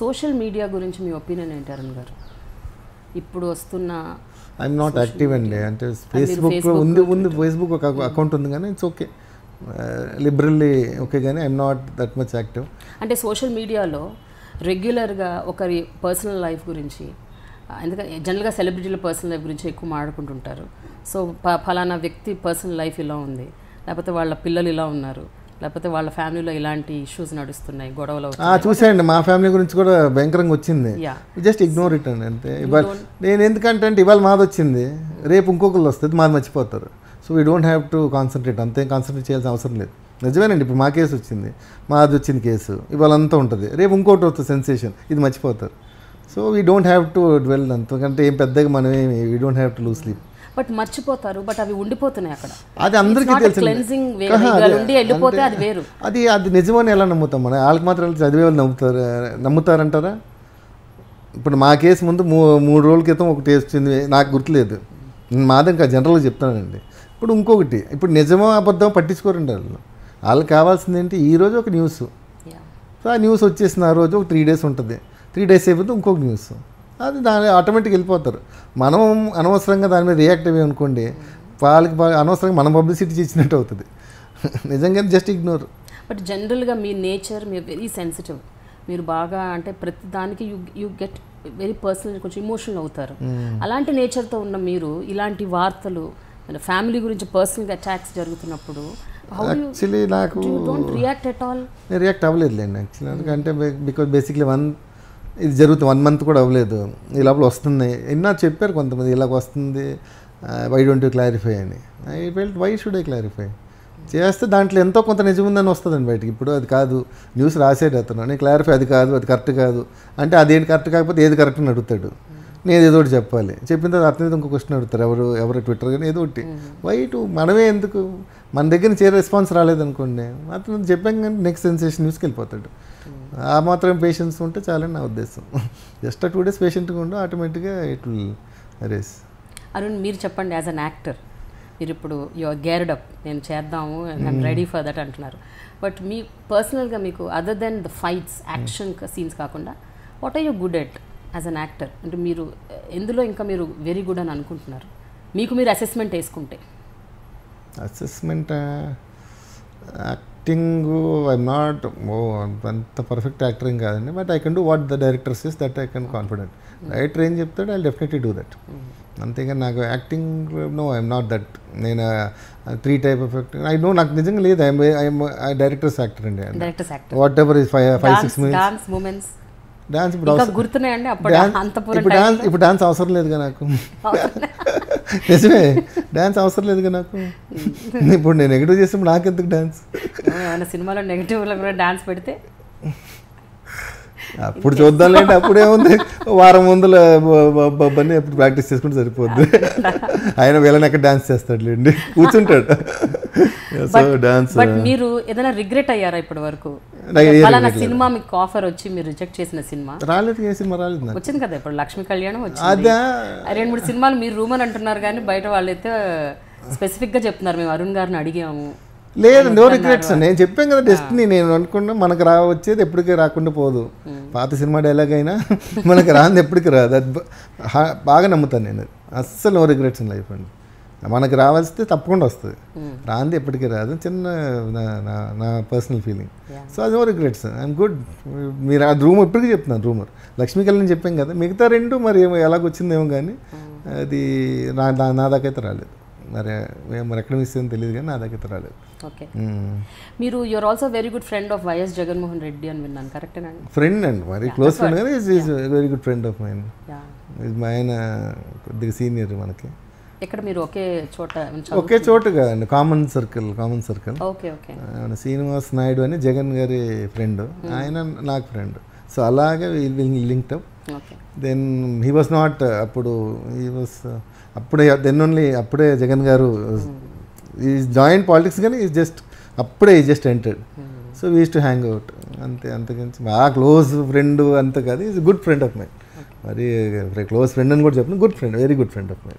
Social media గురించి మీ opinion ఏంటి అరుణ్ గారు? ఇప్పుడు వస్తున్న ఐఎమ్ నాట్ యాక్టివ్ అండి. అంటే ఫేస్బుక్లో ఉంది ఫేస్బుక్ ఒక అకౌంట్ ఉంది కానీ ఇట్స్ ఓకే, లిబరల్లీ ఓకే, కానీ I'm not that much active. అంటే సోషల్ మీడియాలో రెగ్యులర్గా ఒకరి పర్సనల్ లైఫ్ గురించి, ఎందుకంటే జనరల్గా సెలబ్రిటీల పర్సనల్ లైఫ్ గురించి ఎక్కువ మాట్లాడుకుంటుంటారు. సో ఫలానా వ్యక్తి పర్సనల్ లైఫ్ ఇలా ఉంది, లేకపోతే వాళ్ళ పిల్లలు ఇలా ఉన్నారు, లేకపోతే వాళ్ళ ఫ్యామిలీలో ఇలాంటి ఇష్యూస్ నడుస్తున్నాయి, గొడవలు. చూసాయండి, మా ఫ్యామిలీ గురించి కూడా భయంకరంగా వచ్చింది. జస్ట్ ఇగ్నోర్ ఇట్ అండి అంతే. ఇవాళ నేను ఎందుకంటే ఇవాళ మాది వచ్చింది, రేపు ఇంకొకళ్ళు వస్తుంది, మాది మర్చిపోతారు. So we don't have to concentrate, అంతే కాన్సన్ట్రేట్ చేయాల్సిన అవసరం లేదు. నిజమేనండి, ఇప్పుడు మా కేసు వచ్చింది, మాది వచ్చింది కేసు, ఇవాళ అంతా ఉంటుంది, రేపు ఇంకోటి వస్తుంది సెన్సేషన్, ఇది మర్చిపోతారు. So we don't have to dwell, అంతకంటే ఏం పెద్దగా మనమేమి we don't have to lose sleep. But మర్చిపోతారు, బట్ అవి ఉండిపోతున్నాయి అక్కడ. అది అందరికీ తెలుసు, అది నిజమని ఎలా నమ్ముతాం మనం? వాళ్ళకి మాత్రం చదివే వాళ్ళు నమ్ముతారంటారా? ఇప్పుడు మా కేసు ముందు 3 రోజుల క్రితం ఒకటి వచ్చింది, నాకు గుర్తులేదు, మాదంకా జనరల్గా చెప్తానండి. ఇప్పుడు ఇంకొకటి, ఇప్పుడు నిజమో అబద్ధమో పట్టించుకోరండి వాళ్ళకి కావాల్సింది ఏంటి? ఈరోజు ఒక న్యూస్, సో ఆ న్యూస్ వచ్చేసిన ఆ రోజు ఒక 3 days ఉంటుంది, 3 days అయిపోతే ఇంకొక న్యూస్, అది దాని ఆటోమేటిక్గా వెళ్ళిపోతారు. మనం అనవసరంగా దాని మీద రియాక్ట్ అయ్యి అనుకోండి, వాళ్ళకి అనవసరంగా మనం పబ్లిసిటీ ఇచ్చినట్టు అవుతుంది. నిజంగా జస్ట్ ఇగ్నోర్. బట్ జనరల్గా మీ నేచర్, మీరు వెరీ సెన్సిటివ్, మీరు బాగా అంటే ప్రతి దానికి యూ గెట్ వెరీ పర్సనల్, కొంచెం ఇమోషనల్ అవుతారు. అలాంటి నేచర్తో ఉన్న మీరు ఇలాంటి వార్తలు, ఫ్యామిలీ గురించి పర్సనల్గా అటాక్స్ జరుగుతున్నప్పుడు యాక్చువల్లీ నాకు రియాక్ట్ ఎట్ ఆల్? నేను రియాక్ట్ అవ్వలేదులేండి యాక్చువల్లీ, ఎందుకంటే బికాజ్ బేసిక్లీ ఇది జరుగుతుంది 1 month కూడా అవ్వలేదు, ఈ లోపల వస్తుంది. ఎన్నో చెప్పారు కొంతమంది ఇలాగ వస్తుంది, వై డోంట్ యూ క్లారిఫై అని. I felt why should I clarify చేస్తే దాంట్లో ఎంతో కొంత నిజం ఉందని వస్తుందండి బయటికి. ఇప్పుడు అది కాదు, న్యూస్ రాసేది అతను, నేను క్లారిఫై అది కాదు, అది కరెక్ట్ కాదు అంటే, అదేంటి కరెక్ట్ కాకపోతే ఏది కరెక్ట్ అని అడుగుతాడు, నేను ఏదో ఒకటి చెప్పాలి. చెప్పిన తర్వాత అతని మీద ఇంకో క్వశ్చన్ అడుగుతారు, ఎవరు ట్విట్టర్ కానీ ఏదో ఒకటి. వైటు మనమే ఎందుకు, మన దగ్గర నుంచి ఏ రెస్పాన్స్ రాలేదనుకోండి, అతను చెప్పాం కానీ నెక్స్ట్ సెన్సేషన్ న్యూస్కి వెళ్ళిపోతాడు. ఆ మాత్రం పేషెన్స్ ఉంటే చాలని నా ఉద్దేశం. జస్ట్ 2 days పేషెంట్గా ఉండు, ఆటోమేటిక్గా ఇట్ విల్ రేస్. అరుణ్, మీరు చెప్పండి, యాజ్ అన్ యాక్టర్ మీరు ఇప్పుడు యువర్ గేర్డ్ అప్, నేను చేద్దాము, ఐఎమ్ రెడీ ఫర్ దట్ అంటున్నారు. బట్ మీ పర్సనల్గా మీకు other than the fights, action scenes కాకుండా what are you good at as an actor? అంటే మీరు ఎందులో ఇంకా మీరు వెరీ గుడ్ అని అనుకుంటున్నారు, మీకు మీరు అసెస్మెంట్ వేసుకుంటే? అసెస్మెంట్ యాక్టింగ్ ఐఎమ్ నాట్ అంత పర్ఫెక్ట్ యాక్టర్ ఏం కాదండి, but I can do what the director says, that I can confident. Director ఏం చెప్తాడు, ఐ డెఫినెట్లీ డూ దట్. అంతేగాని నాకు acting no, I'm not that. నేను 3 type of acting I know, నాకు నిజంగా లేదు. ఐఎమ్ డైరెక్టర్స్ యాక్టర్ అండి, whatever is 5-6 minutes dance. ఇప్పుడు డాన్స్ అవసరం లేదుగా నాకు, నిజమే, డాన్స్ అవసరం లేదుగా నాకు. ఇప్పుడు నేను నెగిటివ్ చేసినప్పుడు నాకెందుకు డాన్స్? సినిమాలో నెగిటివ్లో కూడా డాన్స్ పెడితే అప్పుడు చూద్దాంలేండి, అప్పుడేముంది, వారం ముందుల బబ్బని ఎప్పుడు ప్రాక్టీస్ చేసుకుంటే సరిపోద్ది. ఆయన వీళ్ళని ఎక్కడ డాన్స్ చేస్తాడులేండి, కూర్చుంటాడు. So dance. బట్ మీరు ఏదైనా రిగ్రెట్ అయ్యారా ఇప్పటి వరకు? సినిమా మీకు ఆఫర్ వచ్చి మీరు రిజెక్ట్ చేసిన సినిమా రాలేదు? ఏ సినిమా రాలేదు? వచ్చింది కదా ఇప్పుడు, లక్ష్మీ కళ్యాణం వచ్చింది, 2-3 సినిమాలు మీరు రూమర్ అంటున్నారు, కానీ బయట వాళ్ళైతే స్పెసిఫిక్గా చెప్తున్నారు, మేము అరుణ్ గారిని అడిగాము. లేదు, నో రిగ్రెట్స్. నేను చెప్పాను కదా, డెస్టినీ. నేను అనుకున్నా మనకు వచ్చేది ఎప్పటికీ రాకుండా పోదు. పాత సినిమా డైలాగ్ అయినా మనకు రాంది ఎప్పటికీ రాదు, అది బాగా నమ్ముతాను నేను. అస్సలు నో రిగ్రెట్స్ ఇన్ లైఫ్ అండి. మనకు రావాల్సితే తప్పకుండా వస్తుంది, రాంది ఎప్పటికీ రాదు. చిన్న నా పర్సనల్ ఫీలింగ్. సో అది నో రిగ్రెట్స్, ఐఎమ్ గుడ్. మీరు ఆ రూమర్ ఇప్పటికీ చెప్తున్నాను, రూమర్ లక్ష్మీ కళ్యాణ్ చెప్పాం కదా, మిగతా 2 మరి ఎలాగొచ్చిందేమో కానీ అది నా దాకైతే రాలేదు. మరి ఎక్కడ మిస్ అయిందో తెలియదు కానీ నా దగ్గర రాలేదు. ఓకే, మీరు you are also very good friend of YS Jaganmohan Reddy అని విన్నాను, కరెక్టేనండి? ఫ్రెండ్ అండి, మరి క్లోజ్ ఫ్రెండ్ కానీ is very good friend of mine. మా ఆయన కొద్దిగా సీనియర్ మనకి. ఇక్కడ మీరు ఒకే చోట కదండి, common circle. Okay okay. Srinivas Naidu అని జగన్ గారి ఫ్రెండ్, ఆయన నాకు ఫ్రెండ్. సో అలాగే linked up. Okay. Then he was not అప్పుడు హీ వాస్ అప్పుడే దెన్ ఓన్లీ అప్పుడే జగన్ గారు ఈ జాయింట్ పాలిటిక్స్ కానీ ఈజ్ జస్ట్ అప్పుడే ఈ just entered. So we use to hang out అంతే, అంతకుమించి బాగా క్లోజ్ ఫ్రెండ్ అంత కాదు. Is good friend of my, మరి క్లోజ్ ఫ్రెండ్ అని కూడా చెప్పిన good friend, very good friend of my.